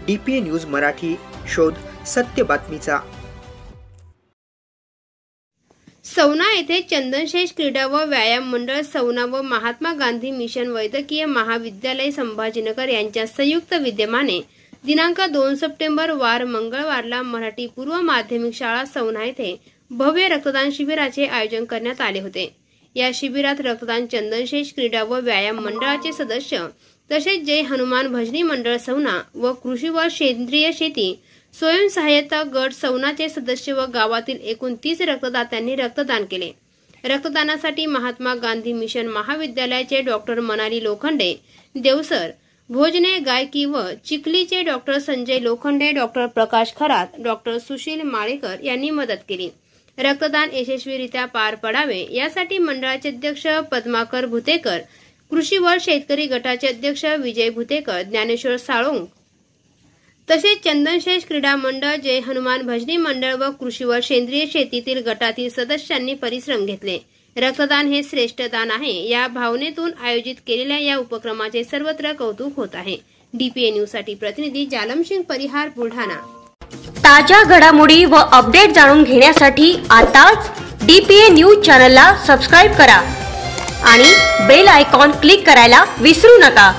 DPA news Marathi, शोध सत्य बातमीचा। सौना येथे चंदनशेष क्रीडा व व्यायाम मंडळ, सौना व महात्मा गांधी मिशन वैद्यकीय महाविद्यालय संभाजीनगर यांच्या संयुक्त विद्यमाने दिनांक 2 सप्टेंबर वार मंगळवारला मराठी पूर्व माध्यमिक शाळा सौना येथे भव्य रक्तदान शिबिराचे आयोजन करण्यात आले होते। या शिबिरात रक्तदान चंदनशेष क्रीडा व व्यायाम मंडळाचे सदस्य तसेच जय हनुमान भजनी मंडळ सौना व कृषी व सेंद्रिय शेती स्वयंसहाय्यता गट सौनाचे सदस्य व गावातील एकूण 30 रक्तदात्यांनी रक्तदान केले। रक्तदानासाठी महात्मा गांधी मिशन महाविद्यालयाचे डॉक्टर मनाली लोखंडे, देवसर, भोजने, गायकी व चिखलीचे डॉक्टर संजय लोखंडे, डॉक्टर प्रकाश खरात, डॉक्टर सुशील माळेकर यांनी मदत केली। रक्तदान यशस्वीरित्या पार पडावे यासाठी मंडळाचे अध्यक्ष पद्माकर भुतेकर, कृषी व शेतकरी गटाचे अध्यक्ष विजय भुतेकर, ज्ञानेश्वर साळोंग तसेच चंदनशेष क्रीडा मंडळ, जय हनुमान भजनी मंडळ व कृषी व सेंद्रिय शेतीतील गटातील सदस्यांनी परिश्रम घेतले। रक्तदान हे श्रेष्ठ दान आहे या भावनेतून आयोजित केलेल्या या उपक्रमाचे सर्वत्र कौतुक होत आहे। DPA न्यूज साठी प्रतिनिधी जालमसिंग परिहार, बुलढाणा। ताज्या घडामोडी व अपडेट जाणून घेण्यासाठी आताच DPA न्यूज चॅनलला सबस्क्राइब करा आणि बेल आयकॉन क्लिक करायला विसरू नका।